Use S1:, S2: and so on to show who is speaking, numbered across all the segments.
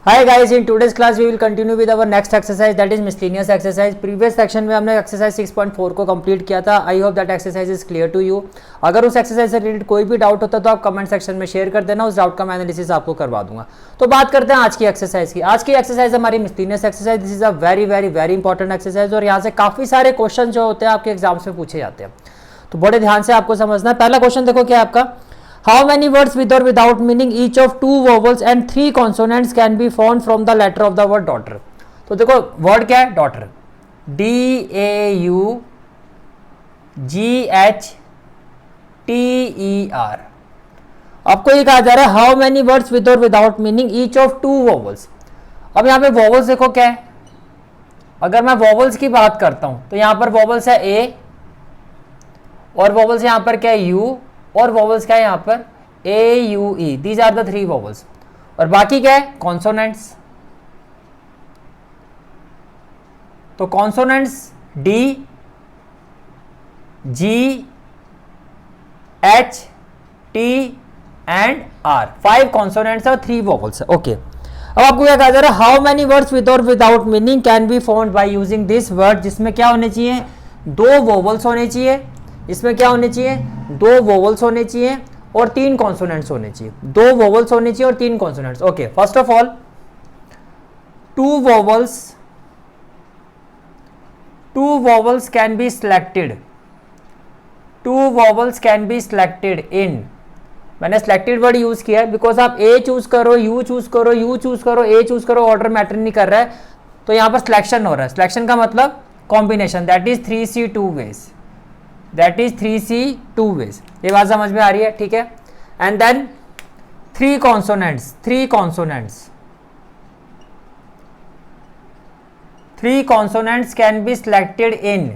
S1: Hi guys, in today's class we will continue with our next exercise, that is miscellaneous exercise. Previous section में हमने exercise 6.4 को complete किया था. I hope that exercise is clear to you. अगर उस exercise से related कोई भी doubt होता तो आप comment section में share कर देना, उस doubt का मैं analysis आपको करवा दूंगा. तो बात करते हैं आज की exercise की. आज की exercise हमारी miscellaneous exercise. This is a very important exercise और यहाँ से काफ़ी सारे question जो होते हैं आपके एग्जाम्स में पूछे जाते हैं. तो बड़े ध्यान से आपको समझना है. पहला क्वेश्चन देखो क्या है आपका. How many words with or without meaning each of 2 vowels and 3 consonants can be formed from the letter of the word daughter? तो देखो वर्ड क्या है daughter, DAUGHTER. आपको ये कहा जा रहा है how many words with or without meaning each of 2 vowels. अब यहाँ पे vowels देखो क्या है. अगर मैं vowels की बात करता हूं तो यहाँ पर vowels है A और vowels यहाँ पर क्या है U और वॉवल्स क्या है यहाँ पर AUE. These are the 3 vowels. और बाकी क्या है कॉन्सोनेंट्स. तो consonants D, G, H, T and R. 5 consonants और 3 वॉवल्स है. ओके अब आपको क्या कहा जा रहा है हाउ मेनी वर्ड्स विद और without meaning can be found by using this word. जिसमें क्या होने चाहिए 2 वॉवल्स होने चाहिए. इसमें क्या होने चाहिए 2 वोवल्स होने चाहिए और 3 कॉन्सोनेंट्स होने चाहिए. 2 वोवल्स होने चाहिए और 3 consonants. Okay first of all 2 vowels can be selected. 2 vowels can be selected इन. मैंने सिलेक्टेड वर्ड यूज किया है बिकॉज आप ए चूज करो, यू चूज करो, यू चूज करो, ए चूज करो, ऑर्डर मैटर नहीं कर रहा है. तो यहां पर सिलेक्शन हो रहा है. सिलेक्शन का मतलब combination, that is 3C 2 ways. That is 3C 2 ways. ये बात समझ में आ रही है. ठीक है. And then 3 consonants. 3 consonants can be selected in.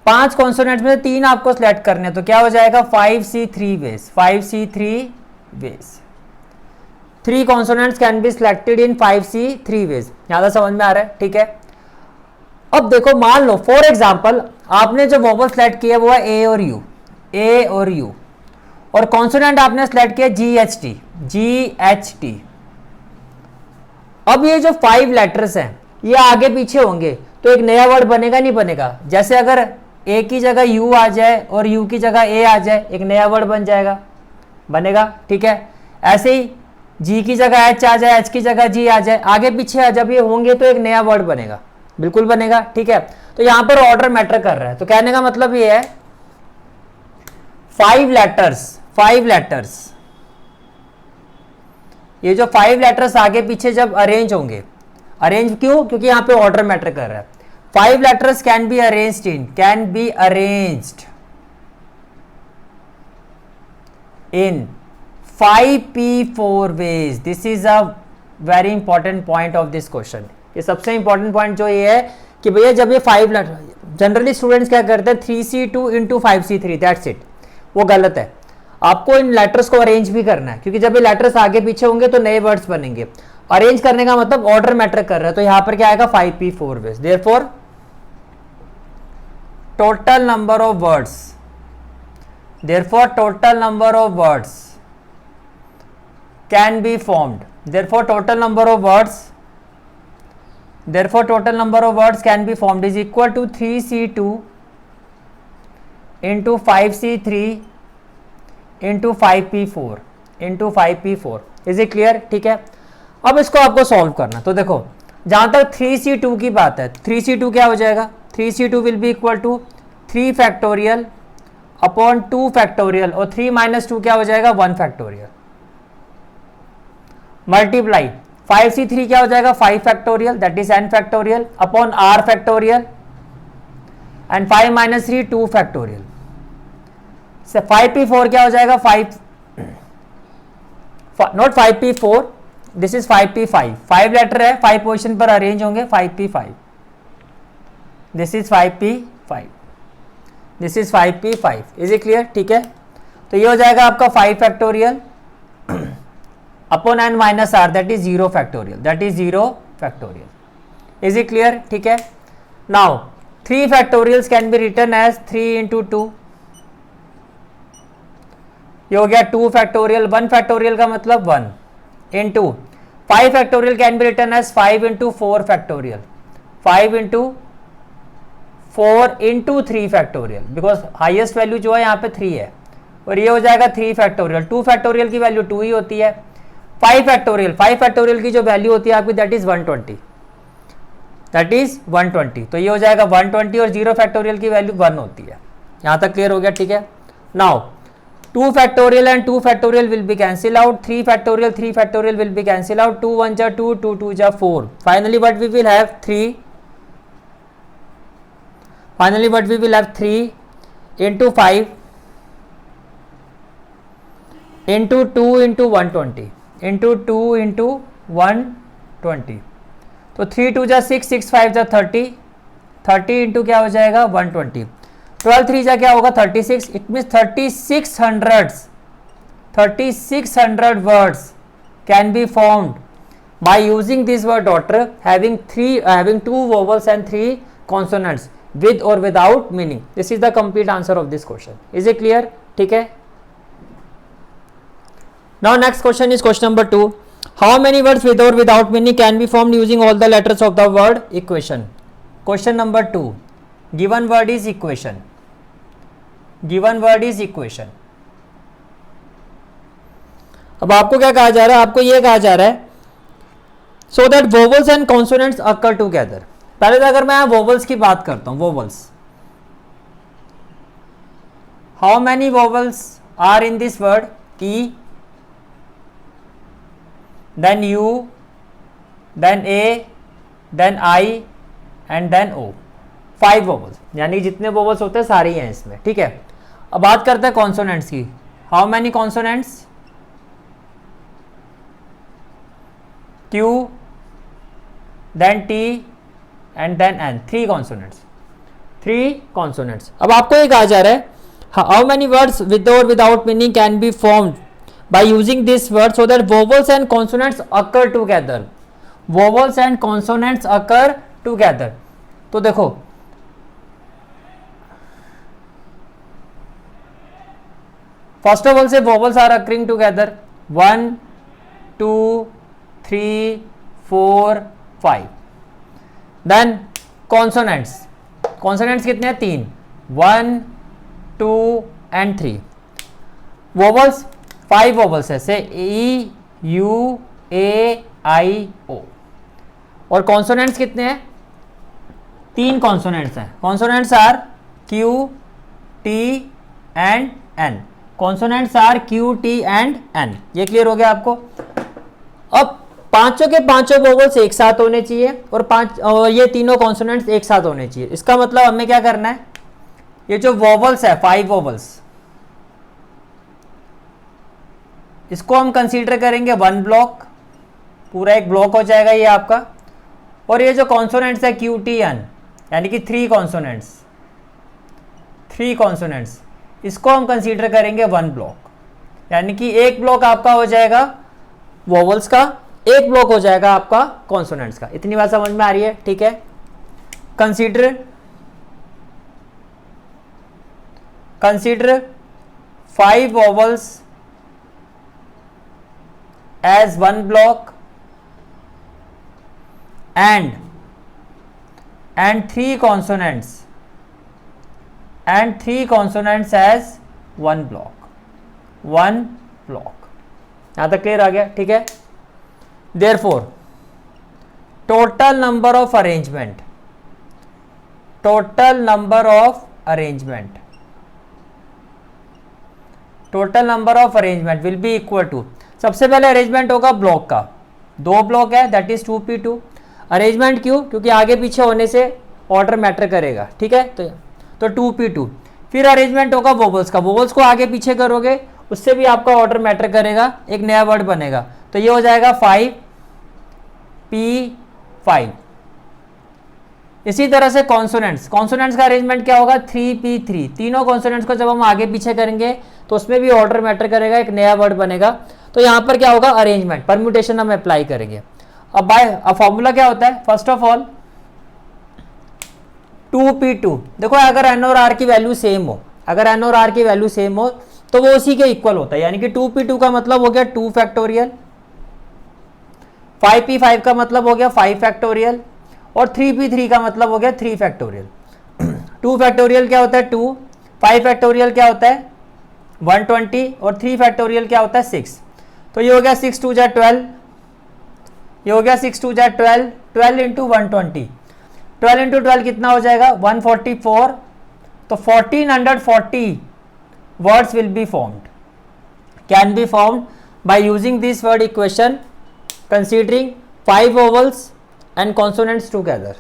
S1: 5 consonants में 3 आपको सिलेक्ट करने, तो क्या हो जाएगा 5C 3 ways. 5C 3 ways. 3 consonants can be selected in 5C 3 ways. यहां तक समझ में आ रहा है. ठीक है. अब देखो मान लो फॉर एग्जाम्पल आपने जो वोवल सेलेक्ट किया वो है ए और यू और कॉन्सोनेंट आपने सेलेक्ट किया GHT. अब ये जो 5 लेटर्स हैं ये आगे पीछे होंगे तो एक नया वर्ड बनेगा नहीं बनेगा. जैसे अगर ए की जगह यू आ जाए और यू की जगह ए आ जाए एक नया वर्ड बन जाएगा, बनेगा. ठीक है. ऐसे ही जी की जगह एच आ जाए, एच की जगह जी आ जाए, आगे पीछे जब ये होंगे तो एक नया वर्ड बनेगा. बिल्कुल बनेगा. ठीक है. तो यहां पर ऑर्डर मैटर कर रहा है. तो कहने का मतलब ये है 5 लेटर्स ये जो 5 लेटर्स आगे पीछे जब अरेंज होंगे, अरेंज क्यों, क्योंकि यहां पे ऑर्डर मैटर कर रहा है. 5 letters can be arranged in 5P4 ways. This is a very important point of this question. ये सबसे इंपॉर्टेंट पॉइंट जो ये है कि भैया जब ये 5 लेटर, जनरली स्टूडेंट्स क्या करते हैं 3C2 into 5C3, that's it. वो गलत है. आपको इन लेटर्स को अरेंज भी करना है क्योंकि जब ये लेटर्स आगे पीछे होंगे तो नए वर्ड्स बनेंगे. अरेंज करने का मतलब ऑर्डर मैटर कर रहा है. तो यहां पर क्या आएगा 5P4 ways. Therefore total number of words can be formed. Therefore total number of words can be formed is equal to 3C2 into 5C3 into 5P4 into 5P4. Is it clear? ठीक है. अब इसको आपको solve करना. तो देखो जहां तक 3C2 की बात है, 3C2 क्या हो जाएगा 3C2 will be equal to 3 factorial upon 2 factorial और 3 माइनस 2 क्या हो जाएगा 1 फैक्टोरियल. मल्टीप्लाई 5C3 क्या हो जाएगा 5 factorial that is n factorial upon r factorial and 5 minus 3 2 factorial. 5P4 क्या हो जाएगा 5 not 5P4, this is 5P5. 5 letter है 5 पोजिशन पर अरेंज होंगे 5P5. This is 5P5. This is 5P5. Is it clear. ठीक है. तो ये हो जाएगा आपका 5 factorial upon n minus r that is 0 factorial. Is it clear. ठीक है. Now 3 factorials can be written as 3 into 2. ये हो गया 2 फैक्टोरियल. 1 फैक्टोरियल का मतलब 1 into 5 factorial can be written as 5 into 4 factorial, 5 into 4 into 3 factorial, because highest value जो है यहाँ पे 3 है, और ये हो जाएगा 3 फैक्टोरियल। 2 फैक्टोरियल की वैल्यू 2 ही होती है। 5 फैक्टोरियल की जो वैल्यू होती है आपकी दैट इज 120, दैट इज 120। तो ये हो जाएगा 120 और 0 फैक्टोरियल की वैल्यू 1 होती है। यहाँ तक क्लियर हो गया, ठीक है। Now 2 factorial and 2 factorial will be cancel out, 3 factorial will be cancel out, 2 1 जा 2, 2 2 जा 4, finally what we will have 3, finally what we will have 3 into 5 into 2 into 120 into 2 into 120, तो 3 2 जा 6, 6 5 जा 30, 30 इंटू क्या हो जाएगा 120, 12 3 जा क्या होगा 36, it means 3600 words can be formed by using this word daughter having 2 vowels and 3 consonants with or without meaning. This is the complete answer of this question. Is it clear? ठीक है। Now next question is question number 2. How many words with or without meaning can be formed using all the letters of the word equation? Question number 2. Given word is equation. Given word is equation. अब आपको क्या कहा जा रहा है, आपको ये कहा जा रहा है so that vowels and consonants occur together. पहले तो अगर मैं vowels की बात करता हूं, vowels, how many vowels are in this word? E, then U, then A, then I and then O. 5 vowels, यानी जितने vowels होते हैं सारे ही हैं इसमें, ठीक है। अब बात करते हैं consonants की। How many consonants? Q, then T and then N. 3 consonants. 3 consonants. अब आपको ये कहा जा रहा है how many words with or without meaning can be formed by using this word so that vowels and consonants occur together. Vowels and consonants occur together. तो देखो first of all से vowels are occurring together 1 2 3 4 5. Then consonants कितने हैं 3 1 2 and 3. Vowels 5 vowels है से E U A आई ओ. और consonants कितने हैं 3 कॉन्सोनेंट्स हैं. Consonants are Q T and N. Consonants are Q T and N. ये क्लियर हो गया आपको. अब पांचों के पांचों वोवल्स एक साथ होने चाहिए और ये तीनों कॉन्सोनेंट्स एक साथ होने चाहिए. इसका मतलब हमें क्या करना है, ये जो वोवल्स है 5 वोवल्स, इसको हम कंसीडर करेंगे 1 ब्लॉक. पूरा एक ब्लॉक हो जाएगा ये आपका. और ये जो कॉन्सोनेंट्स है क्यू टी एन यानी कि 3 कॉन्सोनेंट्स, इसको हम कंसीडर करेंगे 1 ब्लॉक. यानी कि एक ब्लॉक आपका हो जाएगा वोवल्स का, एक ब्लॉक हो जाएगा आपका कॉन्सोनेंट्स का. इतनी बात समझ में आ रही है. ठीक है. Consider 5 vowels as 1 block and 3 consonants as 1 block. यहां तक क्लियर आ गया. ठीक है. Therefore total number of arrangement will be equal to, सबसे पहले अरेंजमेंट होगा ब्लॉक का. 2 ब्लॉक है दैट इज 2p2. अरेंजमेंट क्यों, क्योंकि आगे पीछे होने से ऑर्डर मैटर करेगा. ठीक है. तो 2p2. फिर अरेंजमेंट होगा वोवल्स का. वोवल्स को आगे पीछे करोगे उससे भी आपका ऑर्डर मैटर करेगा, एक नया वर्ड बनेगा. तो ये हो जाएगा 5p5. इसी तरह से कॉन्सोनेंट्स का अरेंजमेंट क्या होगा 3p3. तीनों कॉन्सोनेंट्स को जब हम आगे पीछे करेंगे तो उसमें भी ऑर्डर मैटर करेगा, एक नया वर्ड बनेगा. तो यहां पर क्या होगा अरेंजमेंट, परम्यूटेशन हम अप्लाई करेंगे. अब फॉर्मूला क्या होता है, फर्स्ट ऑफ ऑल 2p2. देखो अगर n और r की वैल्यू सेम हो, तो वो उसी के इक्वल होता है. यानी कि 2p2 का मतलब हो गया 2 फैक्टोरियल 5p5 का मतलब हो गया 5 फैक्टोरियल, और 3p3 का मतलब हो गया 3 फैक्टोरियल। 2 फैक्टोरियल क्या होता है 2, 5 फैक्टोरियल क्या होता है 120, और 3 फैक्टोरियल क्या होता है 6। तो ये हो गया 6 2 जा 12, ये हो गया 6 2 जा 12, 12 इंटू 120, 12 इंटू 12 कितना हो जाएगा 144। तो 1440 words will be formed, can be formed by using this word equation considering 5 vowels and consonants together.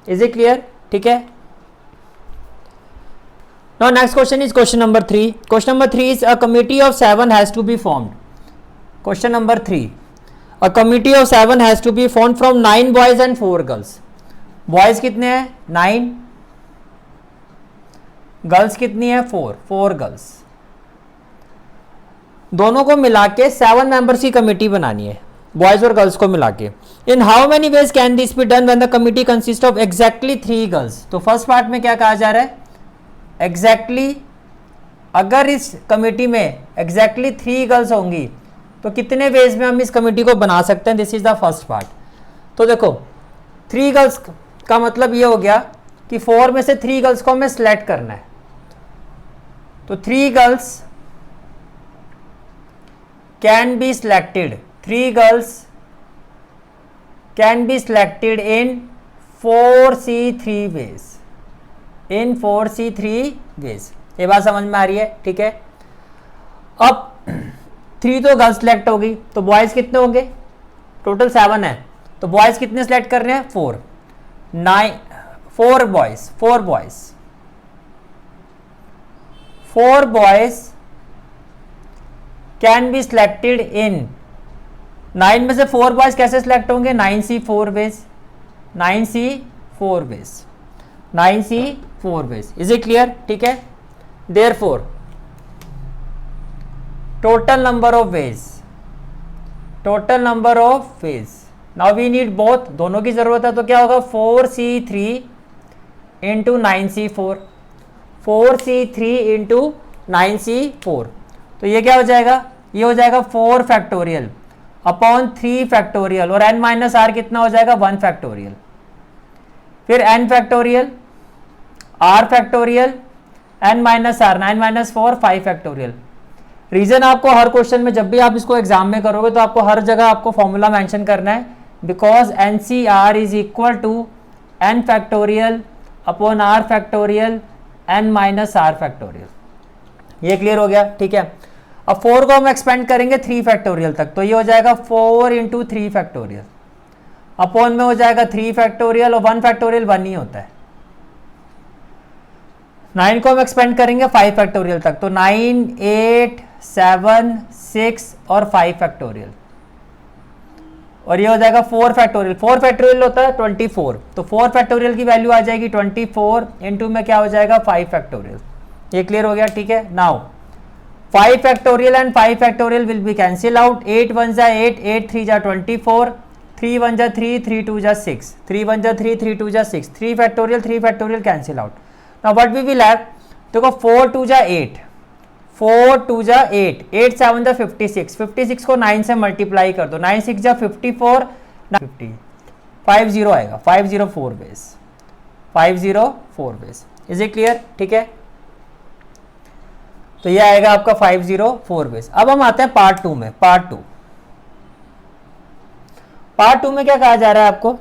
S1: Is it clear? ठीक है। Now next question is question number 3. Question number 3 is a committee of 7 has to be formed. Question number 3, a committee of 7 has to be formed from 9 boys and 4 girls. Boys कितने हैं 9, girls कितनी है 4, 4 girls, दोनों को मिला के 7 members की committee बनानी है, बॉयज और गर्ल्स को मिला के। इन how many ways can this be done when the committee consist of exactly 3 girls. तो फर्स्ट पार्ट में क्या कहा जा रहा है एग्जैक्टली, अगर इस कमेटी में एग्जैक्टली 3 गर्ल्स होंगी तो कितने वेज में हम इस कमेटी को बना सकते हैं, this is the first part. तो देखो 3 गर्ल्स का मतलब ये हो गया कि 4 में से 3 गर्ल्स को हमें सिलेक्ट करना है। तो 3 girls can be selected, 3 girls can be selected in 4C3 ways, in 4C3 ways. ये बात समझ में आ रही है, ठीक है। अब 3 तो गर्ल्स सिलेक्ट होगी, तो बॉयज कितने होंगे, टोटल 7 है, तो बॉयज कितने सिलेक्ट कर रहे हैं 4, 9, 4 boys, 4 boys, 4 boys can be selected in 9 में से 4 boys कैसे सिलेक्ट होंगे 9C4 ways, 9C4 ways, 9C4 ways. Is it clear, ठीक है। Therefore total number of ways, total number of ways, now we need both, दोनों की जरूरत है, तो क्या होगा 4C3 into 9C4, 4C3 into 9C4। तो ये क्या हो जाएगा, ये हो जाएगा 4 फैक्टोरियल अपॉन 3 फैक्टोरियल, और n माइनस आर कितना हो जाएगा 1 फैक्टोरियल, फिर n factorial, r factorial, n minus R 9 minus 4 5 factorial. Reason आपको हर क्वेश्चन में जब भी आप इसको एग्जाम में करोगे तो आपको हर जगह आपको फॉर्मूला मेंशन करना है, because NCR is equal to n factorial upon r factorial n minus R factorial. ये क्लियर हो गया, ठीक है। अब 4 को हम एक्सपेंड करेंगे 3 फैक्टोरियल तक, तो ये हो जाएगा 4 इंटू 3 फैक्टोरियल, अपॉन में हो जाएगा 3 फैक्टोरियल, और 1 फैक्टोरियल 1 ही होता है। 9 को हम एक्सपेंड करेंगे 5 फैक्टोरियल तक, तो 9, 8, 7, 6 और 5 फैक्टोरियल, और ये हो जाएगा 4 फैक्टोरियल। 4 फैक्टोरियल होता है 24, तो 4 फैक्टोरियल की वैल्यू आ जाएगी 24 इंटू में क्या हो जाएगा 5 फैक्टोरियल। ये क्लियर हो गया, ठीक है। Now 5 factorial and 5 factorial will be cancel out, 8 1 जा 8, 8 3 जा 24, 3 1 जा 3, 3 2 जा 6, 3 1 जा 3, 3 2 जा 6, 3 factorial cancel out. Now what we will have, देखो 4 2 जा 8, 4 2 जा 8, 8 7 जा 56, 56 को 9 से मल्टीप्लाई कर दो, 9 6 जा 54, 50, 50 आएगा, 504 base, 504 base. Is it clear, ठीक है। तो ये आएगा आपका 504 बेस। अब हम आते हैं पार्ट 2 में। पार्ट 2 में क्या कहा जा रहा है आपको,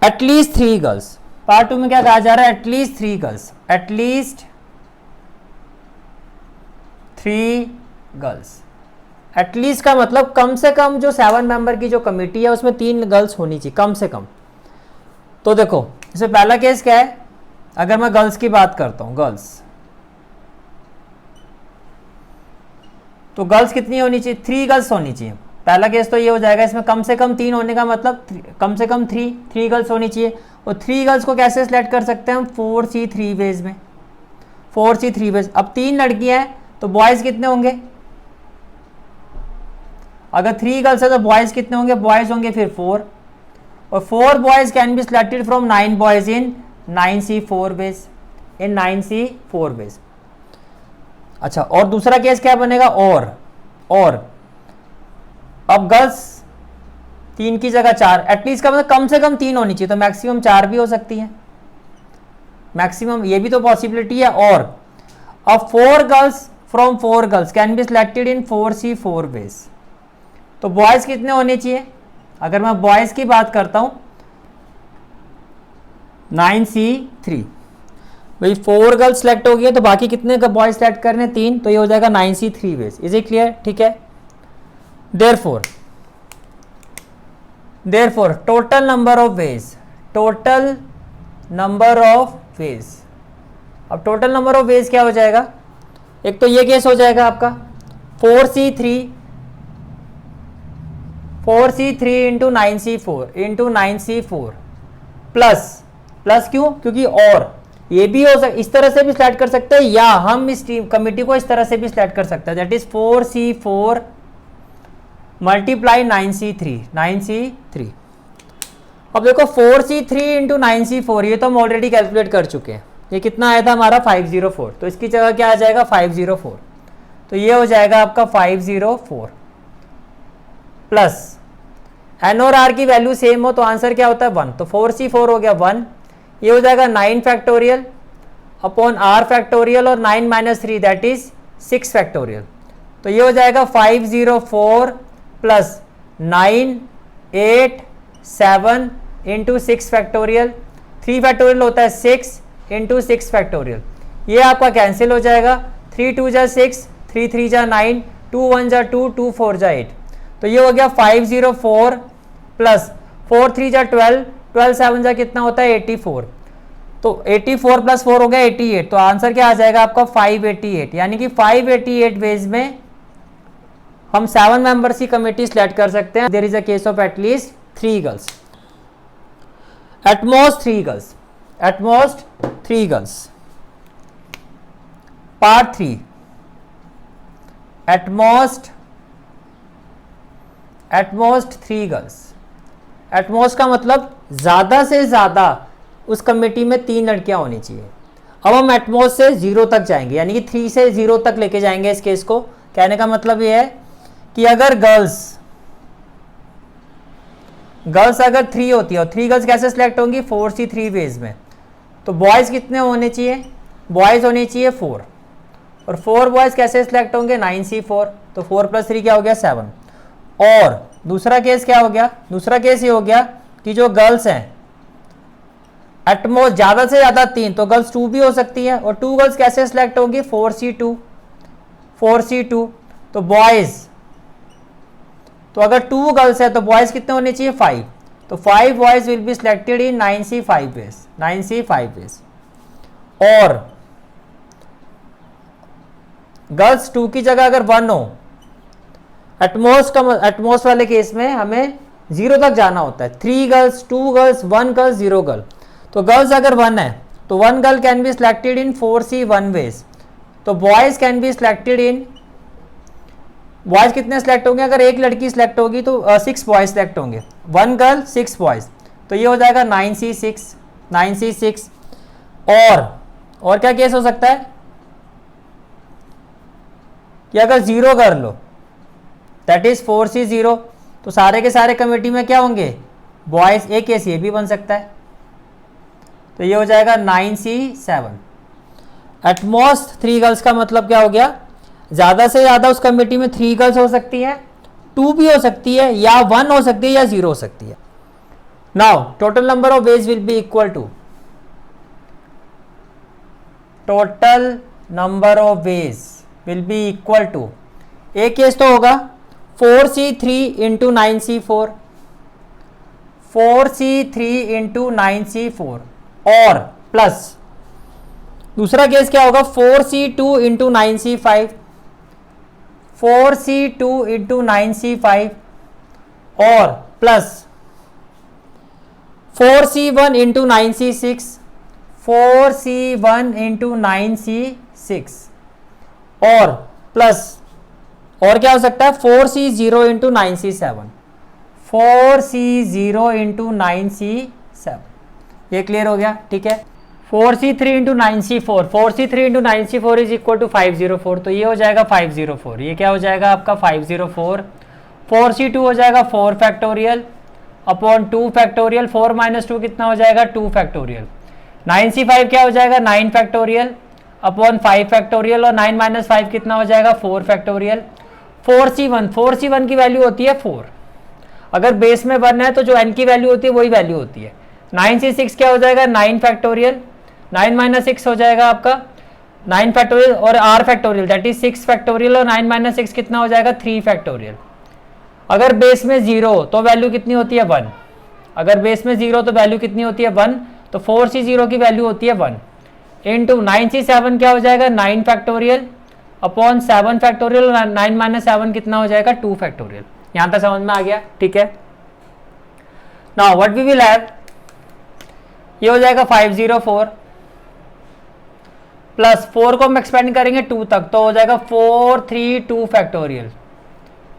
S1: एटलीस्ट 3 गर्ल्स। पार्ट 2 में क्या कहा जा रहा है, at least 3 girls, at least 3 girls. At least का मतलब कम से कम जो 7 मेंबर की जो कमेटी है उसमें 3 गर्ल्स होनी चाहिए कम से कम। तो देखो इसमें पहला केस क्या है, अगर मैं गर्ल्स की बात करता हूं, गर्ल्स, तो गर्ल्स कितनी होनी चाहिए, 3 गर्ल्स होनी चाहिए। पहला केस तो ये हो जाएगा, इसमें कम से कम 3 होने का मतलब कम से कम 3 गर्ल्स होनी चाहिए। और 3 गर्ल्स को कैसे सिलेक्ट कर सकते हैं हम, 4C3 वेज में, 4C3 वेज। अब 3 लड़कियां हैं तो बॉयज कितने होंगे, अगर 3 गर्ल्स है तो बॉयज कितने होंगे, बॉयज होंगे फिर 4, और 4 boys can be selected from 9 boys in 9C4 ways, in 9C4 ways. अच्छा, और दूसरा केस क्या बनेगा, और अब गर्ल्स 3 की जगह 4, एटलीस्ट का मतलब कम से कम 3 होनी चाहिए, तो मैक्सिमम 4 भी हो सकती है, मैक्सिमम ये भी तो पॉसिबिलिटी है। और अब 4 girls from 4 girls can be selected in 4C4 ways. तो बॉयज कितने होने चाहिए, अगर मैं बॉयज की बात करता हूं 9C3, भाई 4 गर्ल्स सेलेक्ट हो गई है तो बाकी कितने का बॉयज सेलेक्ट करने 3, तो ये हो जाएगा 9C3 veg. Is it clear? ठीक है। Therefore total number of ways, total number of veg, अब टोटल नंबर ऑफ वेज क्या हो जाएगा, एक तो ये केस हो जाएगा आपका 4C3 इंटू 9C4 प्लस क्यों, क्योंकि और ये भी हो इस तरह से भी सिलेक्ट कर सकते हैं, या हम इस टीम कमिटी को इस तरह से भी सिलेक्ट कर सकते हैं, that is 4C4 multiply 9C3। अब देखो 4C3 इंटू 9C4 ये तो हम ऑलरेडी कैलकुलेट कर चुके हैं, ये कितना आया था हमारा 504, तो इसकी जगह क्या आ जाएगा 504, तो ये हो जाएगा आपका 504 प्लस एन और आर की वैल्यू सेम हो तो आंसर क्या होता है 1, तो 4C4 हो गया 1, ये हो जाएगा 9 फैक्टोरियल अपॉन आर फैक्टोरियल और 9 माइनस 3 दैट इज 6 फैक्टोरियल, तो ये हो जाएगा 504 प्लस 9 8 7 इंटू 6 फैक्टोरियल, 3 फैक्टोरियल होता है 6 इंटू 6 फैक्टोरियल, ये आपका कैंसिल हो जाएगा, 3 2 जा 6, 3 3 जा 9, 2 1 जा 2, 2 4 जा 8, तो ये हो गया 504 प्लस 4 3 जा 12, 12 7 जा कितना होता है 84, तो 84 प्लस 4 हो गया 88, तो आंसर क्या आ जाएगा आपका 588, यानी कि 588 वेज में हम 7 मेंबर्स की कमेटी सिलेक्ट कर सकते हैं। There is a case of at least 3 girls, at most 3 girls. Part 3 at most 3 girls. At most का मतलब ज्यादा से ज्यादा उस कमेटी में 3 लड़कियां होनी चाहिए। अब हम एटमोस्ट से 0 तक जाएंगे, यानी कि 3 से 0 तक लेके जाएंगे इस केस को। कहने का मतलब ये है कि अगर गर्ल्स अगर 3 होती है और 3 गर्ल्स कैसे सिलेक्ट होंगी 4C3 वेज में, तो बॉयज कितने होने चाहिए, बॉयज होने चाहिए 4, और 4 बॉयज कैसे सिलेक्ट होंगे 9C4, तो 4 प्लस 3 क्या हो गया 7। और दूसरा केस क्या हो गया, दूसरा केस ये हो गया कि जो गर्ल्स हैं एटमोस्ट ज्यादा से ज्यादा 3, तो गर्ल्स 2 भी हो सकती है, और 2 गर्ल्स कैसे सिलेक्ट होंगी 4C2, तो बॉयज, तो अगर 2 गर्ल्स है तो बॉयज कितने होने चाहिए 5, तो 5 boys will be selected in 9C5 ways. और गर्ल्स 2 की जगह अगर 1 हो, एटमोस्ट वाले केस में हमें 0 तक जाना होता है, 3 गर्ल्स 2 गर्ल्स 1 गर्ल 0 गर्ल, तो गर्ल्स अगर 1 है तो 1 girl can be selected in 4C1 ways, तो boys can be selected in, boys कितने सिलेक्ट होंगे, अगर एक लड़की सिलेक्ट होगी तो 6 बॉयज सिलेक्ट होंगे, 1 गर्ल 6 बॉयज, तो ये हो जाएगा 9C6। और क्या केस हो सकता है कि अगर 0 गर्ल हो दैट इज 4C0, तो सारे के सारे कमेटी में क्या होंगे बॉयज, एक केस ये भी बन सकता है, तो ये हो जाएगा 9C7। एटमोस्ट 3 गर्ल्स का मतलब क्या हो गया, ज्यादा से ज्यादा उस कमेटी में 3 गर्ल्स हो सकती है, 2 भी हो सकती है, या 1 हो सकती है, या 0 हो सकती है। Now total number of ways will be equal to, total number of ways will be equal to, एक केस तो होगा 4C3 into 9C4, 4C3 into 9C4, और प्लस दूसरा केस क्या होगा 4C2 into 9C5, 4C2 into 9C5, और plus 4C1 into 9C6, 4C1 into 9C6, और plus और क्या हो सकता है 4C0 into 9C7, 4C0 into 9C7। ये क्लियर हो गया, ठीक है। 4C3 into 9C4, 4C3 into 9C4 is equal to 504, तो ये हो जाएगा 504, ये क्या हो जाएगा आपका 504, 4C2 हो जाएगा 4 फैक्टोरियल, अपॉन 2 फैक्टोरियल, 4 माइनस 2 कितना हो जाएगा 2 फैक्टोरियल, 9c5 क्या हो जाएगा 9 फैक्टोरियल अपॉन 5 फैक्टोरियल, और 9 माइनस 5 कितना हो जाएगा 4 फैक्टोरियल। 4c1 की वैल्यू होती है 4, अगर बेस में 1 है तो जो n की वैल्यू होती है वही वैल्यू होती है। 9c6 क्या हो जाएगा 9 फैक्टोरियल, 9 माइनस 6 हो जाएगा आपका 9 फैक्टोरियल, और r factorial that is 6 factorial, और 9 माइनस 6 कितना हो जाएगा 3 फैक्टोरियल। अगर बेस में 0 तो वैल्यू कितनी होती है 1, अगर बेस में 0 तो वैल्यू कितनी होती है 1, तो 4c0 की वैल्यू होती है 1 इंटू 9c7 क्या हो जाएगा 9 फैक्टोरियल अपॉन 7 फैक्टोरियल, 9 माइनस 7 कितना हो जाएगा 2 फैक्टोरियल। यहां तक समझ में आ गया, ठीक है। Now what we will have, ये हो जाएगा 504 प्लस 4 को हम एक्सपेंड करेंगे 2 तक, तो हो जाएगा 432 फैक्टोरियल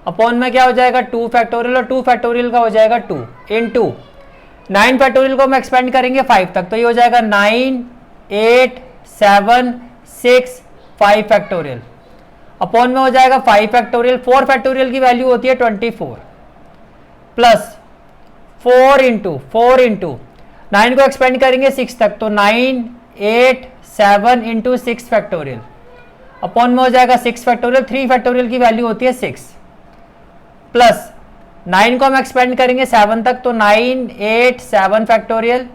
S1: अपॉन में क्या हो जाएगा 2 फैक्टोरियल, और 2 फैक्टोरियल का हो जाएगा 2 इंटू 9 फैक्टोरियल को हम एक्सपेंड करेंगे 5 तक, तो ये हो जाएगा 9 8 7 6 5 फैक्टोरियल अपॉन में हो जाएगा 5 फैक्टोरियल। 4 फैक्टोरियल की वैल्यू होती है 24 प्लस 4 इंटू 9 को एक्सपेंड करेंगे 6 तक, तो 9 8 7 इंटू 6 फैक्टोरियल अपॉन में हो जाएगा 6 फैक्टोरियल। 3 फैक्टोरियल की वैल्यू होती है 6 प्लस 9 को हम एक्सपेंड करेंगे 7 तक, तो 9 8 7 फैक्टोरियल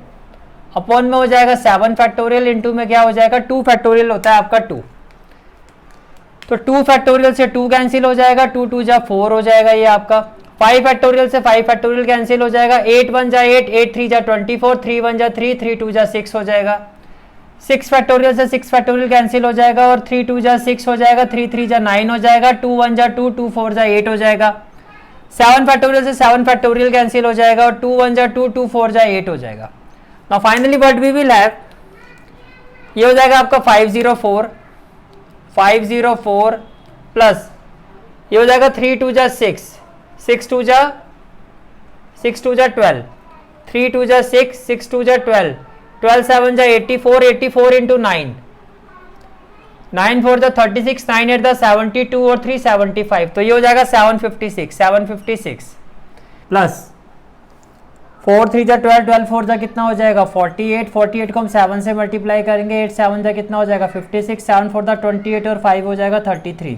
S1: अपॉन में हो जाएगा 7 फैक्टोरियल इंटू में क्या हो जाएगा 2 फैक्टोरियल होता है आपका 2, तो 2 फैक्टोरियल से 2 कैंसिल हो जाएगा, 2 2 जा 4 हो जाएगा ये आपका। 5 फैक्टोरियल से 5 फैक्टोरियल कैंसिल हो जाएगा, 8 1 जा 8, 8 3 जा 24, 3 1 जा 3, 3 2 जा 6 हो जाएगा। 6 फैक्टोरियल से 6 फैक्टोरियल कैंसिल हो जाएगा, और 3 2 जा 6 हो जाएगा, 3 3 जा 9 हो जाएगा, 2 1 जा 2, 2 4 जा 8 हो जाएगा। 7 फैक्टोरियल से 7 फैक्टोरियल कैंसिल हो जाएगा, और 2 1 जा 2, 2 4 जा 8 हो जाएगा। Now finally what we will have, ये हो जाएगा आपका 504 प्लस ये हो जाएगा 3 2 जा 6, 6 2 जा 12, 3 2 जा 6, 6 2 जा 12, 12 7 जा 84, 84 इंटू 9, 9 4 जा 36, 9 8 जा 72, और 3 75, तो ये हो जाएगा 756 प्लस 4 3 जा 12, 12 4 जा कितना हो जाएगा 48, 48 को हम 7 से मल्टीप्लाई करेंगे, 8 7 जा कितना हो जाएगा 56, 7 4 जा 28, और 5 हो जाएगा 33,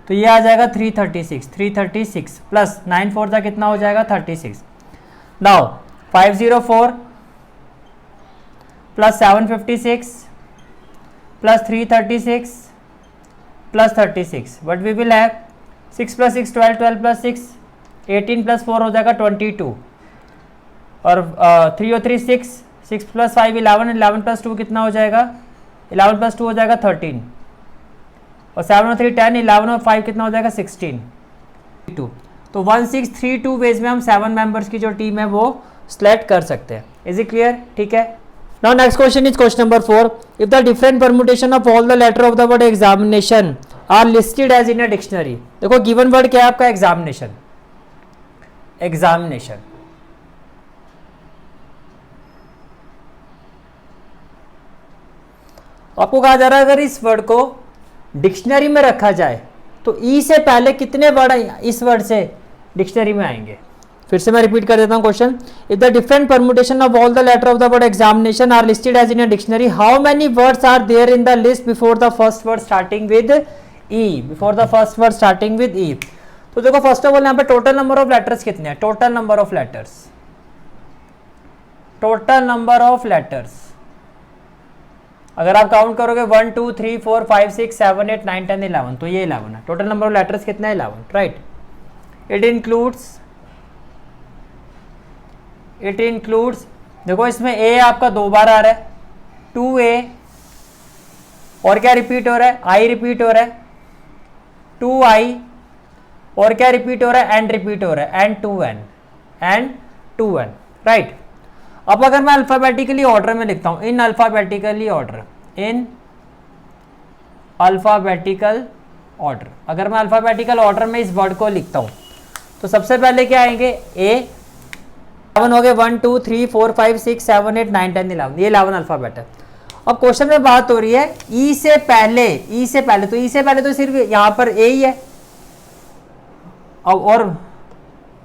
S1: तो ये आ जाएगा 336 प्लस 9 4 जा कितना हो जाएगा 36। Now 504 plus 756 plus 336 plus 36, but we will have 6 plus 6 12, 12 plus 6 18 plus 4 हो जाएगा 22, और 3 और 3 6, 6 प्लस 5 11, 11 प्लस 2 कितना हो जाएगा 11 प्लस 2 हो जाएगा 13, और 7 और 3 10, 11 और 5 कितना हो जाएगा 16 2, तो 1632 वेज में हम 7 मेंबर्स की जो टीम है वो सिलेक्ट कर सकते हैं। इज इट क्लियर, ठीक है। Now next question is question number 4, if the different permutation of all the letter of the word examination are listed as in a dictionary. देखो गिवन वर्ड क्या है आपका एग्जामिनेशन, आपको कहा जा रहा है अगर इस वर्ड को डिक्शनरी में रखा जाए तो ई से पहले कितने वर्ड इस वर्ड से डिक्शनरी में आएंगे। फिर से मैं रिपीट कर देता हूं question, if the different permutation of all the letter of the word examination are listed as in a dictionary, how many words are there in the list before the first word starting with E, तो देखो first of all यहाँ पे total number of letters कितने हैं, total number of letters अगर आप count करोगे 1 2 3 4 5 6 7 8 9 10 11, तो ये 11 है। टोटल नंबर ऑफ लेटर्स कितना है 11, राइट। इट इंक्लूड्स देखो इसमें ए आपका 2 बार आ रहा है, 2A, और क्या रिपीट हो रहा है आई रिपीट हो रहा है, 2I, और क्या रिपीट हो रहा है एंड रिपीट हो रहा है, एंड 2N, राइट। अब अगर मैं अल्फाबेटिकली ऑर्डर में लिखता हूं, इन अल्फाबेटिकल ऑर्डर, अगर मैं अल्फाबेटिकल ऑर्डर में इस वर्ड को लिखता हूं तो सबसे पहले क्या आएंगे ए, 11 हो गए, 1 2 3 4 5 6 7 8 9 10 11, ये 11 अल्फाबेट है। अब क्वेश्चन में बात हो रही है ई से पहले, तो ई से पहले तो सिर्फ यहां पर ए ही है, और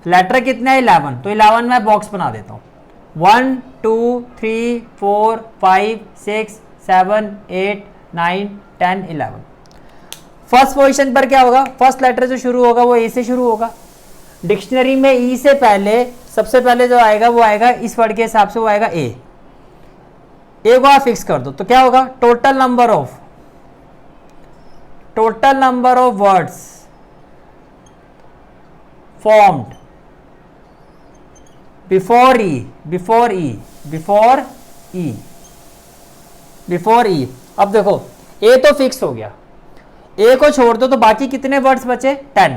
S1: लेटर कितने हैं 11, तो 11 में बॉक्स बना देता हूँ 1 2 3 4 5 6 7 8 9 10 11। फर्स्ट पोजीशन पर क्या होगा, फर्स्ट लेटर जो शुरू होगा वो ए से शुरू होगा। डिक्शनरी में ई से पहले सबसे पहले जो आएगा वो आएगा इस वर्ड के हिसाब से वो आएगा ए को आप फिक्स कर दो तो क्या होगा, total number of words formed before E. अब देखो ए तो फिक्स हो गया, ए को छोड़ दो तो बाकी कितने वर्ड्स बचे 10,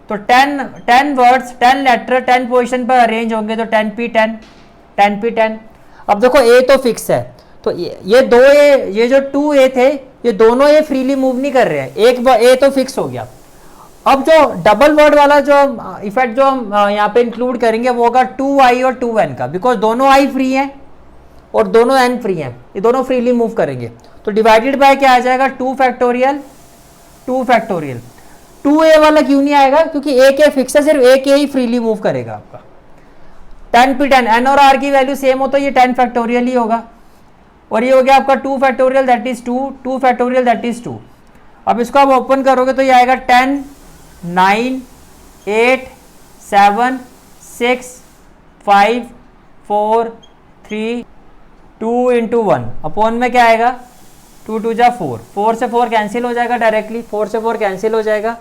S1: तो 10 वर्ड्स 10 लेटर 10 पोजीशन पर अरेंज होंगे तो 10p10। अब देखो ए तो फिक्स है, तो ये दो ए, ये जो 2 ए थे ये दोनों ए फ्रीली मूव नहीं कर रहे हैं, एक ए तो फिक्स हो गया। अब जो डबल वर्ड वाला जो इफेक्ट जो हम यहाँ पे इंक्लूड करेंगे वो होगा 2i और 2n का, बिकॉज दोनों i फ्री हैं और दोनों n फ्री हैं, ये दोनों फ्रीली मूव करेंगे। तो डिवाइडेड बाय क्या आ जाएगा 2 फैक्टोरियल 2a वाला क्यों नहीं आएगा, क्योंकि a के फिक्स है, सिर्फ a के ही फ्रीली मूव करेगा आपका। 10p10 n और r की वैल्यू सेम हो तो ये 10 फैक्टोरियल ही होगा, और ये हो गया आपका 2 factorial that is 2 factorial that is 2। अब इसको आप ओपन करोगे तो ये आएगा 10 9 8 7 6 5 4 3 2 इंटू 1 अपॉन में क्या आएगा 2 2 जा 4, 4 से 4 कैंसिल हो जाएगा डायरेक्टली, 4 से 4 कैंसिल हो जाएगा।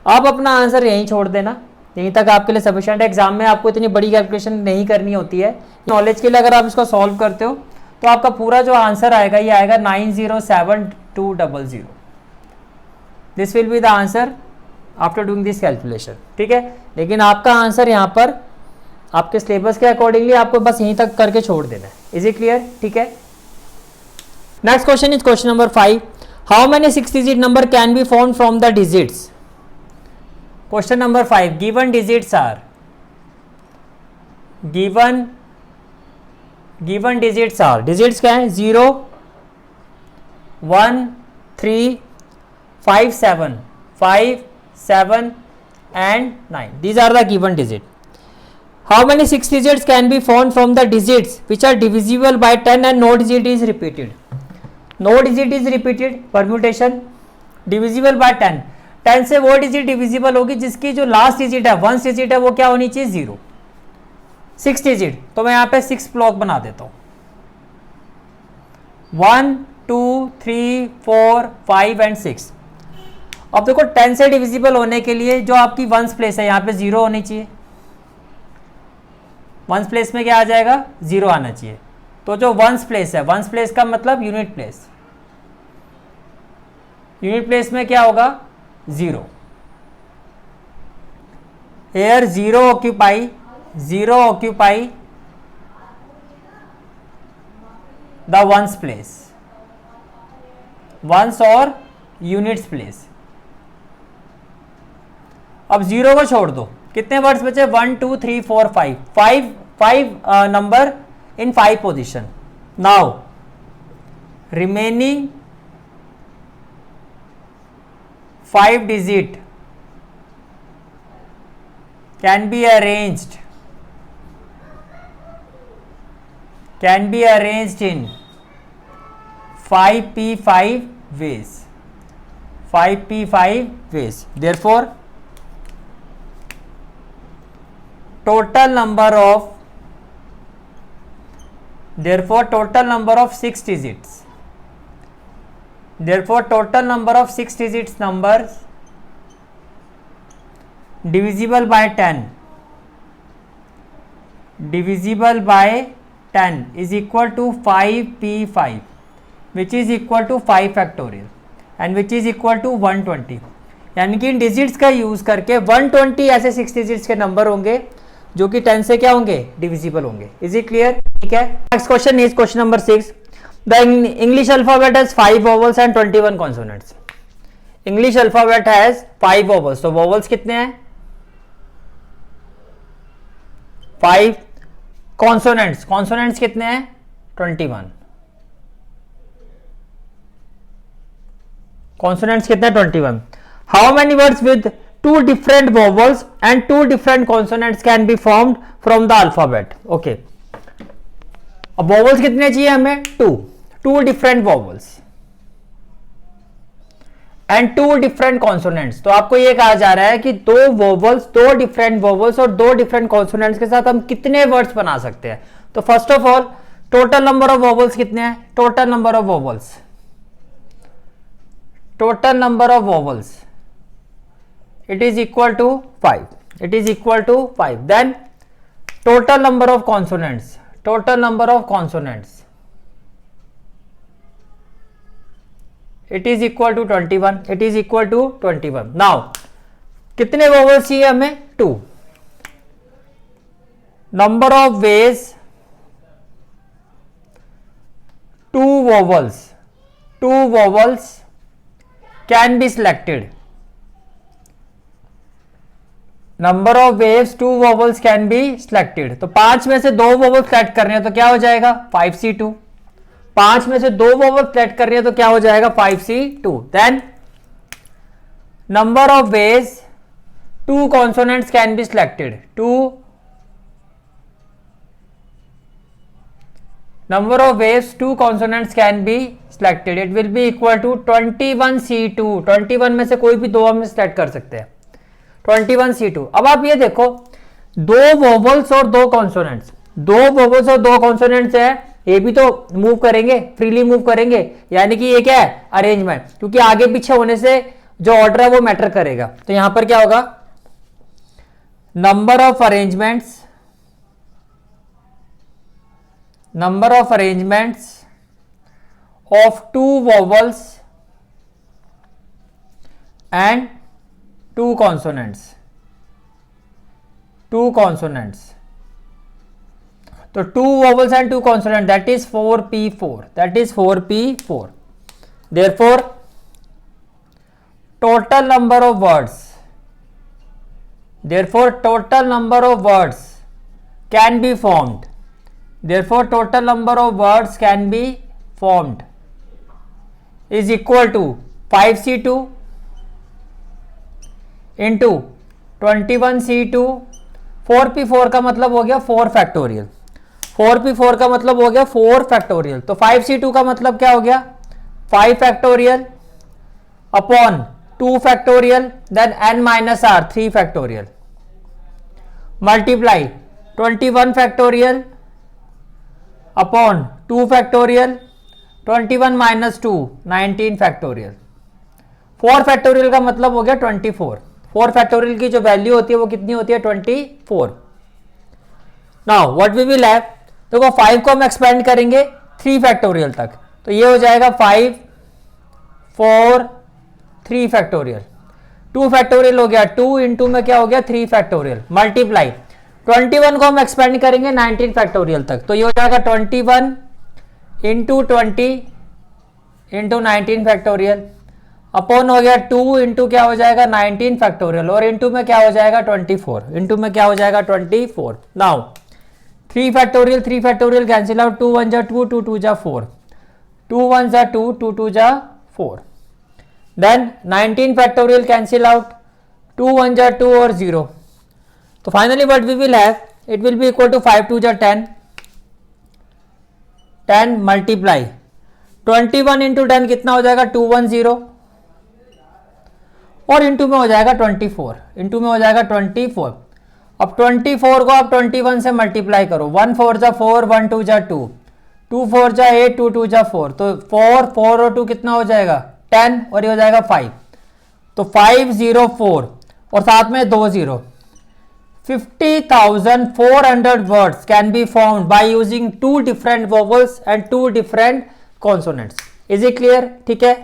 S1: आप अपना आंसर यहीं छोड़ देना, यहीं तक आपके लिए सफिशिएंट है। एग्जाम में आपको इतनी बड़ी कैलकुलेशन नहीं करनी होती है, नॉलेज के लिए अगर आप इसको सॉल्व करते हो तो आपका पूरा जो आंसर आएगा ये आएगा 907200। This will be the answer after doing this calculation, ठीक है। लेकिन आपका आंसर यहाँ पर आपके सिलेबस के अकॉर्डिंगली आपको बस यहीं तक करके छोड़ देना है। इज इट क्लियर, ठीक है। Next question is question number 5, how many 6 digit number can be found from the digits. Question number 5, given digits are given digits are, digits क्या है 0 1 3 5 7 and 9, these are the given digit. How many 6 digits can be found from the digits which are divisible by 10 and no digit is repeated? No digit is repeated, permutation, divisible by 10, 10 से वो digit divisible होगी जिसकी जो last digit है 1 digit है वो क्या होनी चाहिए 0। 6 डिजिट, तो मैं यहाँ पे 6 ब्लॉक बना देता हूँ 1 2 3 4 5 एंड 6। अब देखो 10 से डिविजिबल होने के लिए जो आपकी वंस प्लेस है यहाँ पे 0 होनी चाहिए, वंस प्लेस में क्या आ जाएगा 0 आना चाहिए। तो जो वंस प्लेस है, वंस प्लेस का मतलब यूनिट प्लेस, यूनिट प्लेस में क्या होगा 0। here 0 occupy the ones place, ones और यूनिट्स प्लेस। अब 0 को छोड़ दो, कितने वर्ड्स बचे 1 2 3 4 5 number in 5 position. Now remaining 5 digit can be arranged in 5p5 ways, 5p5 ways. Therefore total number of 6 digits, therefore total number of 6 digits numbers divisible by 10 is equal to 5p5 which is equal to 5 factorial and which is equal to 120। यानी कि इन digits का use करके 120 ऐसे 6 digits के number होंगे जो कि 10 से क्या होंगे डिविजिबल होंगे। इज इट क्लियर, ठीक है। Next question is question number 6, the English alphabet has 5 vowels and 21 consonants. English alphabet has 5 vowels, तो वोवेल्स कितने हैं 5, कॉन्सोनेंट्स कितने हैं 21, कॉन्सोनेंट्स कितने 21। How many words with two different vowels and two different consonants can be formed from the alphabet. Okay. अब vowels कितने चाहिए हमें? two different vowels and two different consonants. तो आपको ये कहा जा रहा है कि दो vowels, दो different vowels और दो different consonants के साथ हम कितने words बना सकते हैं. तो first of all total number of vowels कितने हैं? Total number of vowels, total number of vowels it is equal to 5, it is equal to 5. Then total number of consonants, total number of consonants it is equal to 21, it is equal to 21. Now कितने vowels चाहिए हमें? 2. Number of ways, two vowels can be selected. Number of waves, two vowels can be selected. तो 5 में से 2 vowels select करने हैं तो क्या हो जाएगा? 5C2. 5 में से 2 vowels सेलेक्ट करने हैं तो क्या हो जाएगा? 5C2. Then number of ways, 2 consonants can be selected. Number of waves, 2 consonants can be selected. It will be equal to 21C2. 21 में से कोई भी 2 हम सेलेक्ट कर सकते हैं. 21C2. अब आप ये देखो, 2 वोवल्स और 2 कॉन्सोनेंट्स, 2 वोवल्स और 2 कॉन्सोनेंट्स है, ये भी तो मूव करेंगे, फ्रीली मूव करेंगे. यानी कि ये क्या है? अरेंजमेंट. क्योंकि आगे पीछे होने से जो ऑर्डर है वो मैटर करेगा. तो यहां पर क्या होगा? Number of arrangements, number of arrangements of 2 vowels and 2 consonants, 2 consonants. So 2 vowels and 2 consonants, that is 4P4, that is 4P4. Therefore total number of words, therefore total number of words can be formed, therefore total number of words can be formed is equal to 5C2 into 21C2. 4P4 का मतलब हो गया 4 factorial, 4P4 का मतलब हो गया 4 factorial. तो 5C2 का मतलब क्या हो गया? 5 factorial upon 2 factorial, then n minus r 3 factorial, multiply 21 factorial upon 2 factorial, 21 minus 2 19 factorial. 4 factorial का मतलब हो गया 24. 4 फैक्टोरियल की जो वैल्यू होती है वो कितनी होती है? 24. Now what we will have, देखो 5 को हम एक्सपेंड करेंगे 3 फैक्टोरियल तक, तो ये हो जाएगा 5 4 3 फैक्टोरियल. 2 फैक्टोरियल हो गया, 2 इंटू में क्या हो गया? 3 फैक्टोरियल, मल्टीप्लाई 21 को हम एक्सपेंड करेंगे 19 फैक्टोरियल तक, तो ये हो जाएगा 21 इंटू 20 इंटू 19 फैक्टोरियल अपॉन हो गया 2 इंटू क्या हो जाएगा? 19 फैक्टोरियल, और इंटू में क्या हो जाएगा? 24, इंटू में क्या हो जाएगा? 24. Now 3 factorial 3 factorial cancel out, 2 1 जा 2 2 2 जा 4, 2 1 जा 2 2 2 जा 4. देन 19 फैक्टोरियल कैंसिल आउट, 2 1 जा 2 और 0. तो finally what we will have, it will be equal to 5 2 जा 10, 10 मल्टीप्लाई 21 इंटू 10 कितना हो जाएगा? 210, और इंटू में हो जाएगा 24, इंटू में हो जाएगा 24. अब 24 को आप 21 से मल्टीप्लाई करो, 1 4 जा 4, 1 2 जा 2, 2 4 जा 8, 2 2 जा 4, तो 4 4 और 2 कितना हो जाएगा? 10, और ये हो जाएगा 5. तो 504 और साथ में 2 0, 50,400 words can be formed by using 2 different vowels and 2 different consonants. Is it clear? ठीक है.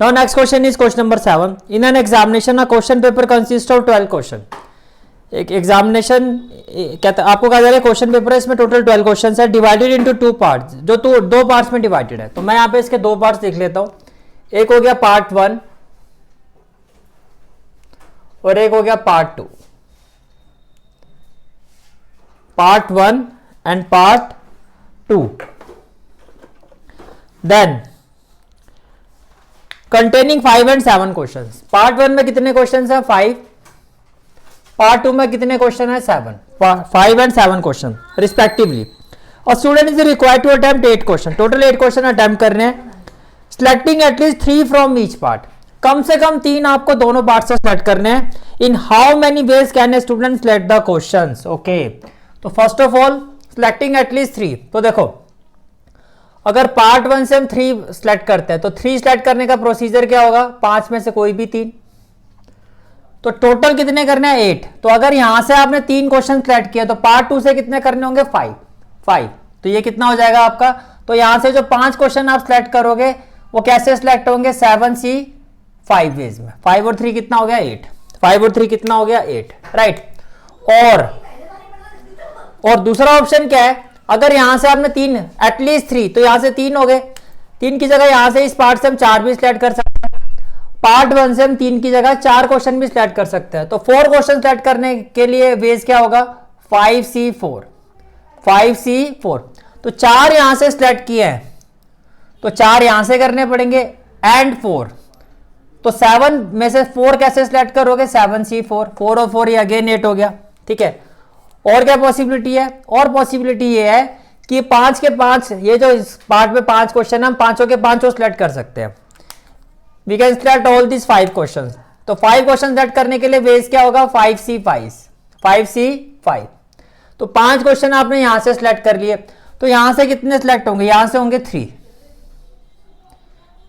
S1: Now next question is question number 7. In an examination, a question paper consists of 12 question. एक एग्जामिनेशन कहता आपको कहा जा रहा है क्वेश्चन पेपर है, इसमें टोटल 12 क्वेश्चन है, डिवाइडेड इनटू 2 पार्ट्स, जो तो 2 पार्ट्स में डिवाइडेड है. तो मैं यहाँ पे इसके 2 पार्ट्स देख लेता हूँ. एक हो गया पार्ट 1 और एक हो गया part 2. Part 1 and part 2. Then containing 5 and 7 question. Part 1 में कितने क्वेश्चन है? 5। पार्ट 2 में कितने क्वेश्चन है? 7। 5 एंड 7 क्वेश्चन रिस्पेक्टिवली। और student is required to attempt 8 question. Total 8 question attempt करने हैं। Selecting at least 3 from each part. कम से कम 3 आपको दोनों पार्ट से सिलेक्ट करने हैं। In how many ways can a student select the questions? Okay, तो first of all selecting at least 3। तो देखो, अगर पार्ट 1 से हम 3 सिलेक्ट करते हैं तो 3 सिलेक्ट करने का प्रोसीजर क्या होगा? 5 में से कोई भी 3। तो टोटल कितने करने हैं? 8। तो अगर यहां से आपने 3 क्वेश्चन सिलेक्ट किया तो पार्ट 2 से कितने करने होंगे? 5। तो ये कितना हो जाएगा आपका? तो यहां से जो 5 क्वेश्चन आप सिलेक्ट करोगे वो कैसे सिलेक्ट होंगे? 7C 5 वेज में। 5 और 3 कितना हो गया? 8। 5 और 3 कितना हो गया? 8, राइट। और दूसरा ऑप्शन क्या है? अगर यहां से आपने 3 एटलीस्ट 3, तो यहां से 3 हो गए। 3 की जगह यहां से इस पार्ट से हम 4 भी सिलेक्ट कर सकते हैं। पार्ट 1 से हम 3 की जगह 4 क्वेश्चन भी सिलेक्ट कर सकते हैं। तो 4 क्वेश्चन सिलेक्ट करने के लिए वेज क्या होगा? 5C4। 5C4। तो 4 यहां से सिलेक्ट किए हैं तो 4 यहां से करने पड़ेंगे एंड 4। तो 7 में से 4 कैसे सिलेक्ट करोगे? 7C4। 4 और 4 ये अगेन 8 हो गया, ठीक है। और क्या पॉसिबिलिटी है? और पॉसिबिलिटी ये है कि 5 के 5, ये जो इस पार्ट में 5 क्वेश्चन हम 5 के 5 सिलेक्ट कर सकते हैं। We can select all this 5 question. तो 5 क्वेश्चन सिलेक्ट करने के लिए वेज क्या होगा? 5C5। तो 5 क्वेश्चन आपने यहां से सिलेक्ट कर लिए। तो यहां से कितने सिलेक्ट होंगे? यहां से होंगे 3।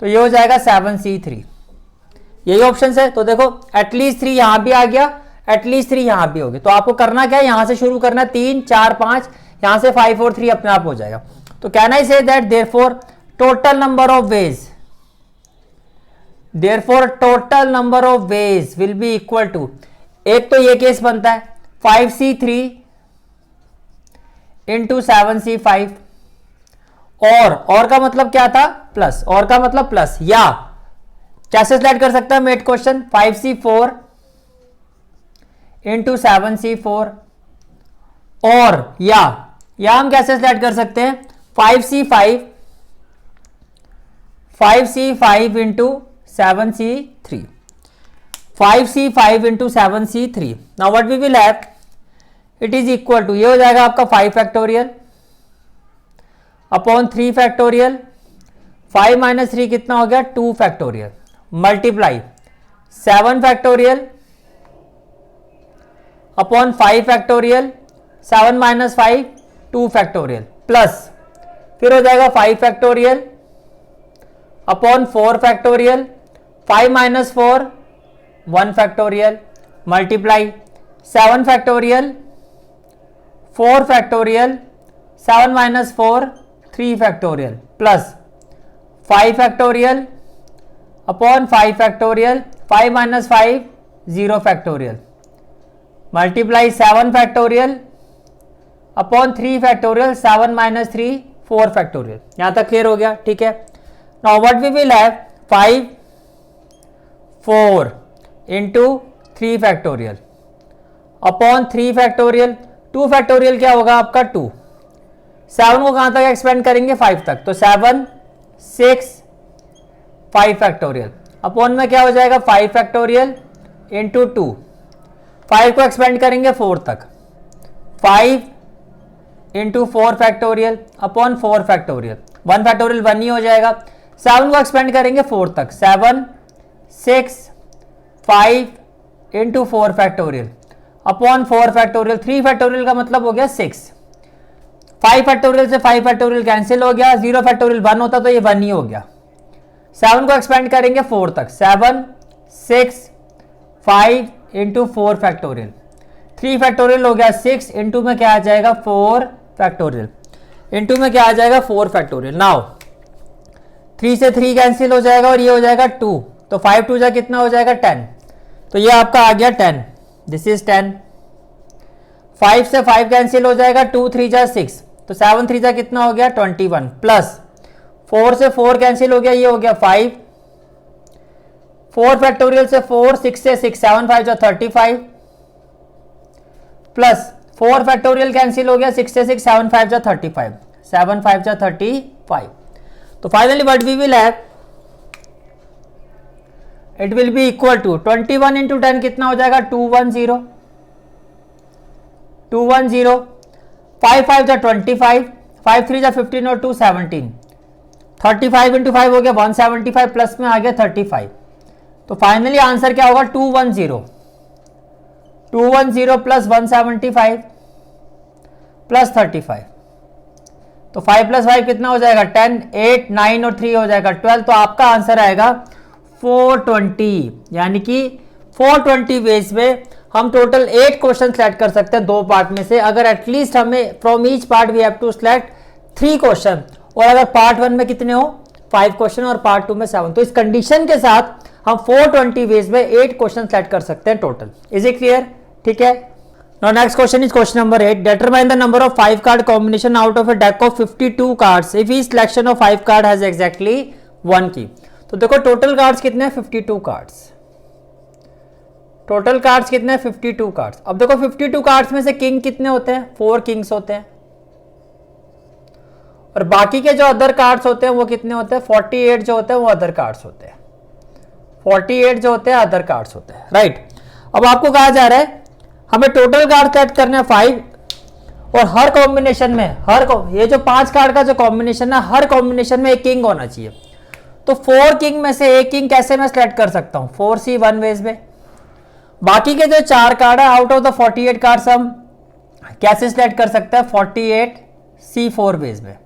S1: तो ये हो जाएगा 7C3। यही ऑप्शन है। तो देखो, एटलीस्ट 3 यहां भी आ गया, एटलीस्ट 3 यहां भी हो गया। तो आपको करना क्या है? यहां से शुरू करना, 3 4 5, यहां से 5 और 3 अपने आप हो जाएगा। तो can I say that therefore total number of ways will be equal to, एक तो ये केस बनता है 5C3 इंटू 7C5। और का मतलब क्या था? प्लस। और का मतलब प्लस। या कैसे सिलेक्ट कर सकते हैं हम 8 क्वेश्चन? 5C4 into 7C4। और या हम कैसे सिलेक्ट कर सकते हैं? 5C5 into 7C3। 5C5 into 7C3। Now what we will have, it is equal to, ये हो जाएगा आपका 5 फैक्टोरियल अपॉन 3 फैक्टोरियल। 5 माइनस 3 कितना हो गया? 2 factorial multiply 7 factorial upon 5 factorial. 7 minus 5 2 factorial plus फिर हो जाएगा 5 factorial upon 4 factorial. 5 minus 4 1 factorial multiply 7 factorial 4 factorial. 7 minus 4 3 factorial plus 5 factorial upon 5 factorial. 5 minus 5 0 factorial multiply 7 factorial upon 3 factorial. 7 minus 3 4 factorial. यहां तक clear हो गया, ठीक है। Now what we will have, 5 4 into 3 factorial upon 3 factorial. 2 factorial क्या होगा आपका? 2। 7 को कहां तक एक्सपेंड करेंगे? 5 तक। तो 7 6 5 फैक्टोरियल अपॉन में क्या हो जाएगा? 5 फैक्टोरियल इंटू 2। 5 को एक्सपेंड करेंगे 4 तक। 5 into 4 factorial upon 4 factorial. 1 factorial 1 ही हो जाएगा। 7 को एक्सपेंड करेंगे 4 तक। 7 6 5 into 4 factorial upon 4 factorial. 3 factorial का मतलब हो गया 6। 5 फैक्टोरियल से 5 फैक्टोरियल कैंसिल हो गया। 0 फैक्टोरियल 1 होता तो ये 1 ही हो गया। 7 को एक्सपेंड करेंगे 4 तक। 7 6 5 इंटू 4 फैक्टोरियल। 3 फैक्टोरियल हो गया 6 इंटू में क्या आ जाएगा? 4 फैक्टोरियल। इंटू में क्या आ जाएगा? 4 फैक्टोरियल। नाउ 3 से 3 कैंसिल हो जाएगा और ये हो जाएगा 2। तो 5 2 जा कितना हो जाएगा? 10। तो ये आपका आ गया 10। This is 10। 5 से 5 कैंसिल हो जाएगा। 2 3 जा 6। तो 7 3 जा कितना हो गया? 21 प्लस 4 से 4 कैंसिल हो गया, ये हो गया 5। 4 फैक्टोरियल से 4, 6 से 6, 7 5 जा 35 प्लस 4 फैक्टोरियल कैंसिल हो गया। 6 से 6, 7 5 जा 35, 7 5 जा 35। तो finally what we will have, it will be equal to 21 into 10 कितना हो जाएगा 210 210 5 5 जा 25 5 3 जा 15 और 2 17 35 इंटू 5 हो गया 175 प्लस में आ गया 35 तो फाइनली आंसर क्या होगा 210 प्लस 175 प्लस 35 तो 5 प्लस 5 कितना हो जाएगा 10 8 9 और 3 हो जाएगा 12 तो आपका आंसर आएगा 420 यानी कि 420 वेज में हम टोटल 8 क्वेश्चन सेलेक्ट कर सकते हैं दो पार्ट में से अगर एटलीस्ट हमें from each part we have to select 3 question और अगर पार्ट 1 में कितने हो 5 क्वेश्चन और पार्ट 2 में 7 तो इस कंडीशन के साथ हम 420 वेज में 8 क्वेश्चन सेलेक्ट कर सकते हैं टोटल इज इट क्लियर ठीक है Now next question is question number 8. Determine the number of 5 card combination out of a deck of 52 cards if each selection of 5 card has exactly 1 key. तो देखो total cards कितने हैं 52 cards total cards कितने हैं 52 cards अब देखो 52 cards में से किंग कितने होते हैं 4 किंग्स होते हैं और बाकी के जो अदर कार्ड्स होते हैं वो कितने होते हैं 48 जो होते हैं वो अदर कार्ड्स होते हैं 48 जो होते हैं अदर कार्ड्स होते हैं राइट अब आपको कहा जा रहा है हमें टोटल कार्ड सेट करना है 5 और हर कॉम्बिनेशन में ये जो 5 कार्ड का जो कॉम्बिनेशन है हर कॉम्बिनेशन में एक किंग होना चाहिए तो 4 किंग में से एक किंग कैसे मैं सेलेक्ट कर सकता हूं 4C1 वेज में बाकी के जो 4 कार्ड है आउट ऑफ द 48 कार्ड्स हम कैसे सेलेक्ट कर सकते हैं 48C4 वेज में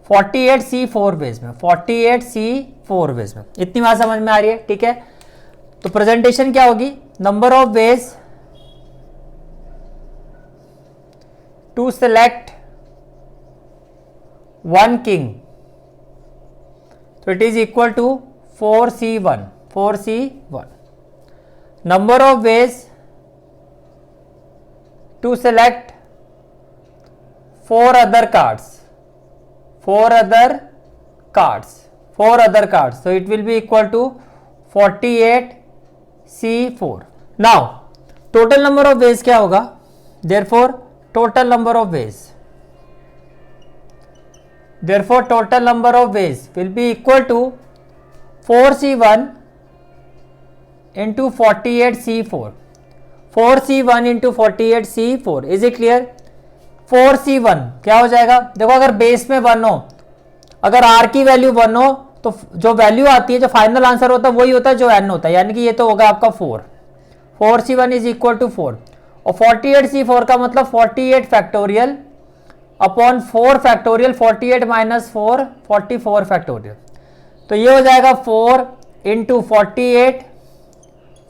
S1: 48C4 वेज में 48C4 वेज में इतनी बात समझ में आ रही है ठीक है तो प्रेजेंटेशन क्या होगी number of veg to select one king so it is equal to 4C1 number of ways to select 4 other cards so it will be equal to 48C4 now total number of ways क्या होगा therefore total number of ways will be equal to 4C1 into 48C4 4C1 into 48C4 is it clear 4C1 क्या हो जाएगा देखो अगर base में 1 हो अगर r की वैल्यू 1 हो तो जो वैल्यू आती है जो फाइनल आंसर होता है वही होता है जो n होता है यानी कि ये तो होगा आपका 4C1 is equal to 4 और 48C4 का मतलब 48 factorial upon 4 factorial 48 minus 4 44 factorial तो ये हो जाएगा 4 इंटू 48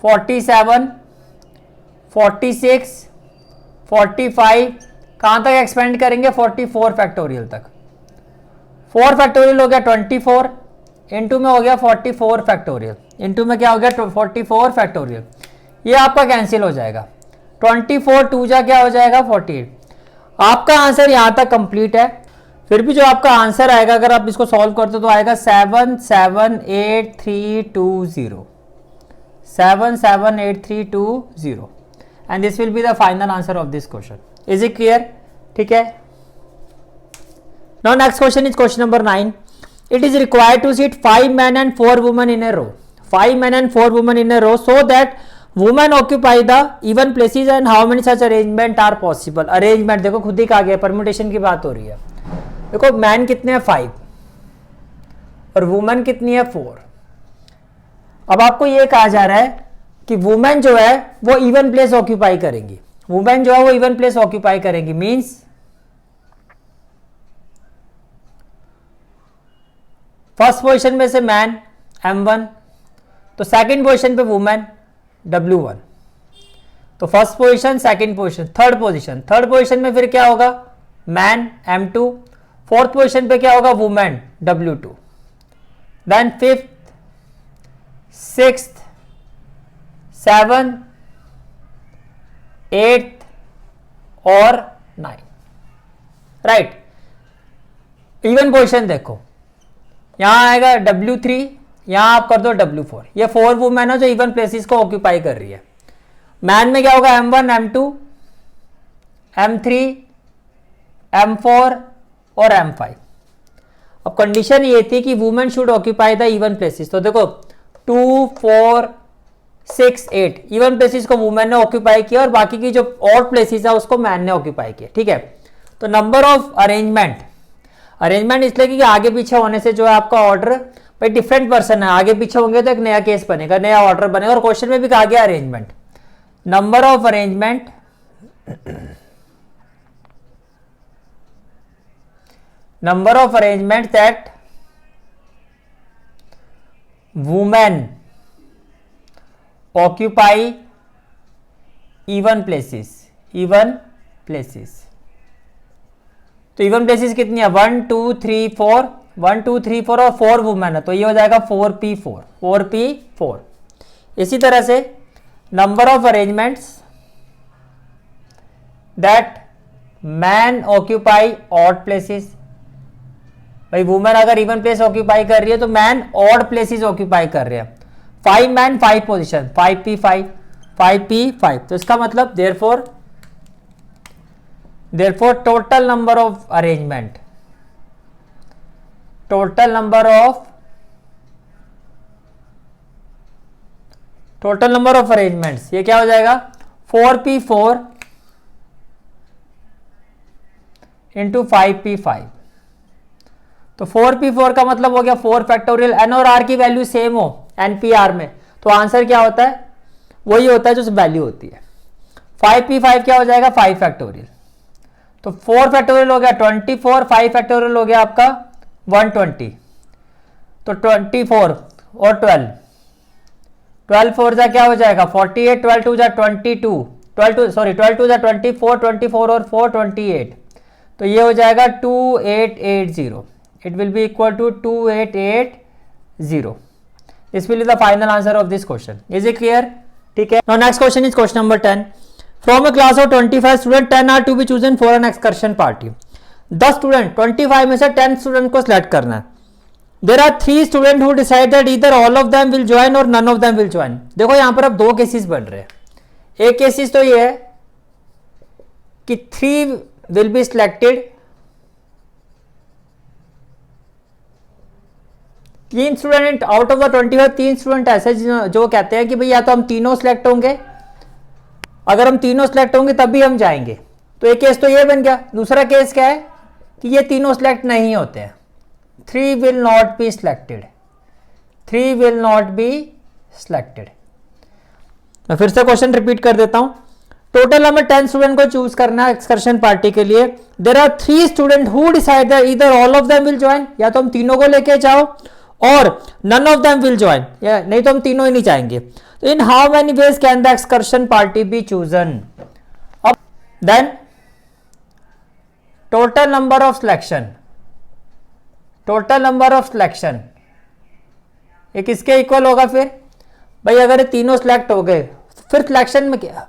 S1: 47 46 45 कहाँ तक एक्सपेंड करेंगे 44 फैक्टोरियल तक 4 फैक्टोरियल हो गया 24 इंटू में हो गया 44 फैक्टोरियल इंटू में क्या हो गया 44 फैक्टोरियल ये आपका कैंसिल हो जाएगा 24 2 जा क्या हो जाएगा 48 आपका आंसर यहां तक कंप्लीट है फिर भी जो आपका आंसर आएगा अगर आप इसको सॉल्व करते तो आएगा 778320 778320 and this will be the final answer of this question is it clear ठीक है now next question is question number 9 it is required to seat 5 men and 4 women in a row 5 men and 4 women in a row so that women occupy the even places and how many such arrangement are possible arrangement देखो खुद ही कहा गया permutation की बात हो रही है देखो मैन कितने हैं 5 और वुमेन कितनी है 4 अब आपको ये कहा जा रहा है कि वुमेन जो है वो इवन प्लेस ऑक्यूपाई करेंगी वुमेन जो है वो इवन प्लेस ऑक्यूपाई करेंगी मींस फर्स्ट पोजीशन में से मैन M1 तो सेकंड पोजीशन पे वुमेन W1 तो first position second position third position में फिर क्या होगा मैन M2 फोर्थ पोजीशन पे क्या होगा women W2 then fifth sixth seventh eighth और 9 राइट इवन पोजीशन देखो यहां आएगा W3 यहां आप कर दो W4 ये 4 वुमेन है जो इवन प्लेसेस को ऑक्यूपाई कर रही है मैन में क्या होगा M1 M2 M3 M4 और M5 अब कंडीशन ये थी कि women should occupy the even places तो देखो 2 4 6 8 इवन प्लेसेस को वुमेन ने ऑक्यूपाई किया और बाकी की जो ऑड प्लेसेस है उसको मैन ने ऑक्यूपाई किया, ठीक है। तो नंबर ऑफ अरेंजमेंट इसलिए कि आगे पीछे होने से जो है आपका ऑर्डर भाई डिफरेंट पर्सन है, आगे पीछे होंगे तो एक नया केस बनेगा, नया ऑर्डर बनेगा, और क्वेश्चन में भी कहा गया arrangement. Number of arrangement that women occupy even places. तो इवन प्लेसेस कितनी है? 1 2 3 4 1 2 3 4 और 4 वुमेन है, तो ये हो जाएगा 4p4। इसी तरह से number of arrangements that man occupy odd places. भाई वुमेन अगर इवन प्लेस ऑक्यूपाई कर रही है तो मैन ऑड प्लेसेस ऑक्यूपाई कर रहे हैं। 5 मैन 5 पोजीशन, 5p5। तो इसका मतलब therefore total number of arrangement, total number of arrangements ये क्या हो जाएगा? 4p4 into 5p5। तो 4p4 का मतलब हो गया 4 फैक्टोरियल, एन और आर की वैल्यू सेम हो एनपीआर में, तो आंसर क्या होता है? वही होता है जो वैल्यू होती है। 5p5 क्या हो जाएगा? 5 फैक्टोरियल। तो 4 फैक्टोरियल हो गया 24, 5 फैक्टोरियल हो गया आपका 120। तो 24 और 12 4 जा क्या हो जाएगा? 48, 12 2 जा 22, 12 2 जा 24, 24 और 4 28। तो ये हो जाएगा 2880। It will be equal to 2880। This will be the final answer of this question. Is it clear? ठीक है। Now next question is question number 10। From a class of 25 student 10 are to be chosen for an excursion party. 10 student 25 में से 10 student को select करना है। There are 3 student who decide that either all of them will join और none of them will join. देखो यहां पर अब 2 केसेस बन रहे हैं। एक केसेस तो ये है कि 3 will be selected, 3 student out of the 25, 3 student ऐसे जो कहते हैं कि भाई या तो हम तीनों सिलेक्ट होंगे, अगर हम तीनों सिलेक्ट होंगे तब भी हम जाएंगे। तो एक केस तो ये बन गया। दूसरा केस क्या है कि ये तीनों सिलेक्ट नहीं होते हैं। 3 will not be selected, 3 will not be selected. मैं फिर से क्वेश्चन रिपीट कर देता हूं। टोटल हमें 10 स्टूडेंट को चूज करना है एक्सकर्शन पार्टी के लिए। There are 3 student who decide that either all of them will join, या तो हम तीनों को लेके जाओ, और none of them will join, या नहीं तो हम तीनों ही नहीं जाएंगे। तो in how many ways can the excursion party be chosen? अब then total number of selection ये किसके इक्वल होगा? फिर भाई अगर ये तीनों सिलेक्ट हो गए फिर सिलेक्शन में क्या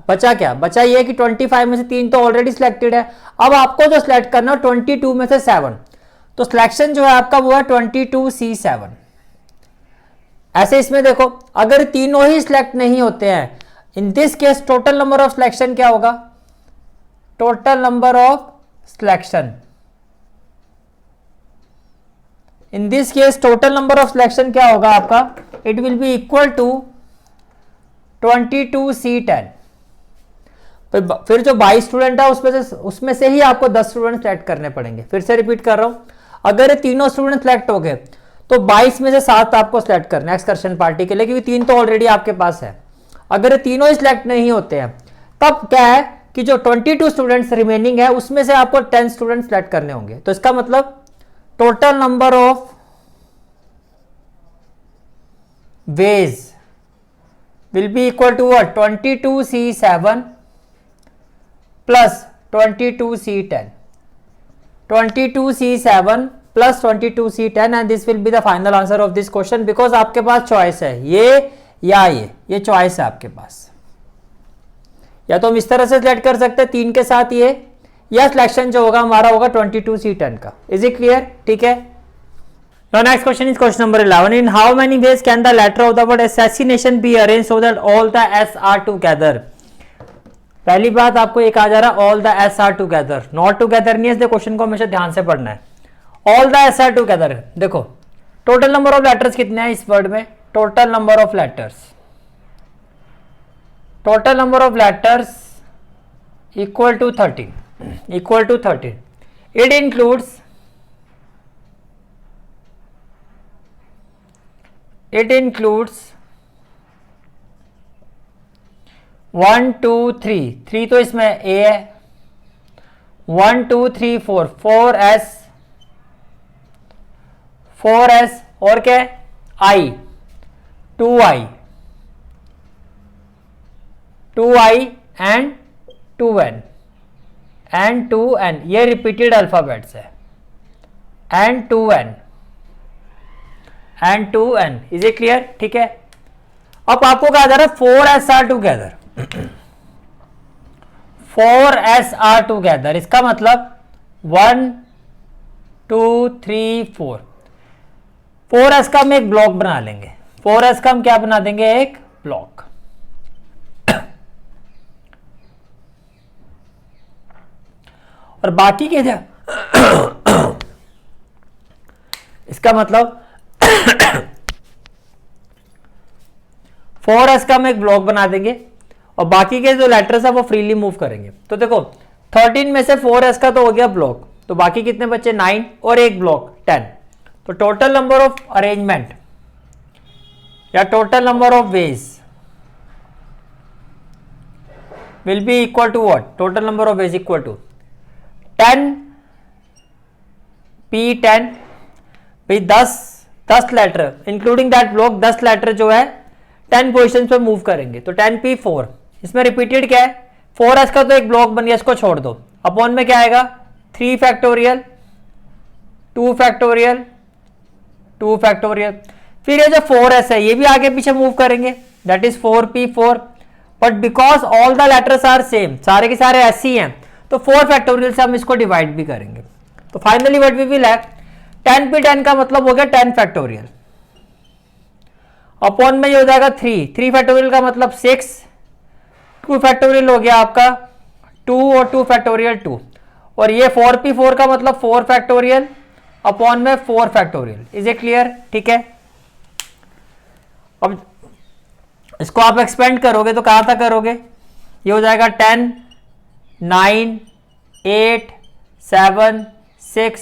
S1: बचा ये कि 25 में से 3 तो ऑलरेडी सिलेक्टेड है। अब आपको जो सिलेक्ट करना है 22 में से 7, तो सिलेक्शन जो है आपका वो है 22C7। ऐसे इसमें देखो अगर तीनों ही सिलेक्ट नहीं होते हैं, in this case total number of selection क्या होगा? Total number of selection in this case total number of selection क्या होगा आपका? It will be equal to 22C10। फिर जो 22 स्टूडेंट है उसमें से ही आपको 10 स्टूडेंट सेलेक्ट करने पड़ेंगे। फिर से रिपीट कर रहा हूं, अगर ये तीनों स्टूडेंट सेलेक्ट हो गए तो 22 में से 7 आपको सिलेक्ट करना है एक्सकर्शन पार्टी के लिए, क्योंकि 3 तो ऑलरेडी आपके पास है। अगर ये तीनों ही सिलेक्ट नहीं होते हैं तब क्या है कि जो 22 स्टूडेंट्स रिमेनिंग है उसमें से आपको 10 स्टूडेंट सिलेक्ट करने होंगे। तो इसका मतलब total number of ways will be equal to what? 22C7 plus 22C10, 22C7 plus 22C10, and this will be the final answer of this question, because आपके पास चॉइस है ये या ये चॉइस है आपके पास। या तो हम इस तरह से सिलेक्ट कर सकते हैं 3 के साथ ये, या सिलेक्शन जो होगा हमारा होगा 22C10 का। Is it clear? ठीक है। Next question is question number 11। In how many ways can the letter of the word assassination be arrange so that all the S are together? पहली बात आपको एक आ जा रहा all the S are together, not together नहीं है, इसलिए क्वेश्चन को हमेशा ध्यान से पढ़ना है। All the S are together, देखो टोटल नंबर ऑफ लेटर्स कितने हैं इस वर्ड में? total number of letters. Total number of letters equal to 13. Equal to 13. It includes 1 2 3 3 तो इसमें A है, 1 2 3 4 4S और क्या है I 2I and 2N and 2N, ये रिपीटेड अल्फाबेट्स है, and 2N and 2N. Is it clear? ठीक है. अब आपको कहा जा रहा है 4S are together. 4S are together, इसका मतलब 1 2 3 4. 4S का हम एक ब्लॉक बना लेंगे. 4S का हम क्या बना देंगे? एक ब्लॉक. और बाकी के क्या इसका मतलब 4S का हम एक ब्लॉक बना देंगे और बाकी के जो लेटर्स है वो फ्रीली मूव करेंगे. तो देखो 13 में से 4S का तो हो गया ब्लॉक, तो बाकी कितने बचे? 9 और एक ब्लॉक 10. तो टोटल नंबर ऑफ अरेंजमेंट या total number of ways will be equal to what? Total number of ways equal to 10 P10 भाई 10 letter including that block, 10 letter जो है 10 पोजिशन पे मूव करेंगे. तो 10P4, इसमें रिपीटेड क्या है? 4S का तो एक ब्लॉक बन गया, इसको छोड़ दो. अपॉन में क्या आएगा? 3 फैक्टोरियल 2 फैक्टोरियल 2 फैक्टोरियल. फिर ये जो 4S है ये भी आगे पीछे मूव करेंगे, that is 4P4. But because all the letters are same, सारे के सारे ऐसे ही हैं, तो 4 फैक्टोरियल से हम इसको डिवाइड भी करेंगे. तो finally what we will have 10P10 का मतलब हो गया 10 फैक्टोरियल. अपॉन में ये हो जाएगा 3 फैक्टोरियल का मतलब 6. 2 फैक्टोरियल हो गया आपका 2 और 2 फैक्टोरियल 2. और ये 4P4 का मतलब 4 फैक्टोरियल अपॉन में 4 फैक्टोरियल. Is it clear? ठीक है. अब इसको आप एक्सपेंड करोगे तो कहां तक करोगे? ये हो जाएगा 10 9 8 7 6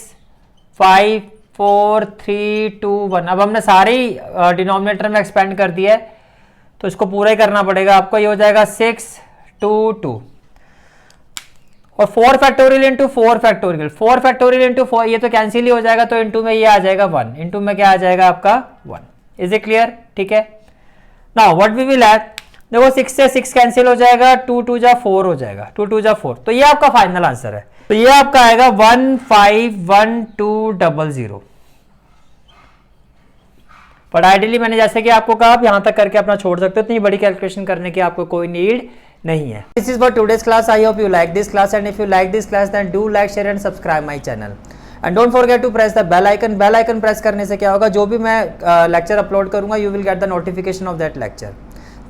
S1: 5 4 3 2 1. अब हमने सारे ही डिनोमिनेटर में एक्सपेंड कर दिया है, तो इसको पूरा ही करना पड़ेगा आपको. ये हो जाएगा 6 2 2 और 4 factorial into 4 factorial. 4 factorial into 4 ये तो कैंसिल ही हो जाएगा, तो इंटू में ये आ जाएगा 1. इंटू में क्या आ जाएगा आपका 1. Is it clear? ठीक है. Now what we will add, देखो 6 से 6 कैंसिल हो जाएगा, 2 2 जा 4 हो जाएगा, 2 2 जा 4. तो ये आपका फाइनल आंसर है. तो ये आपका आएगा 151200. बट आइडियली मैंने जैसे कि आपको कहा आप यहां तक करके अपना छोड़ सकते हो, इतनी बड़ी कैलकुलेशन करने की आपको कोई नीड नहीं है. This is for today's class. I hope you like this class, and if you like this class then do like, share and subscribe my channel. And don't forget to press the bell icon. Bell icon press करने से क्या होगा, जो भी मैं lecture upload करूंगा you will get the notification of that lecture.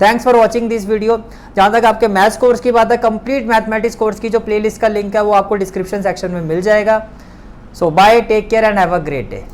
S1: Thanks for watching this video. जहां तक आपके मैथ्स कोर्स की बात है, कंप्लीट मैथमेटिक्स कोर्स की जो प्लेलिस्ट का लिंक है वो आपको डिस्क्रिप्शन सेक्शन में मिल जाएगा. So bye, take care and have a great day.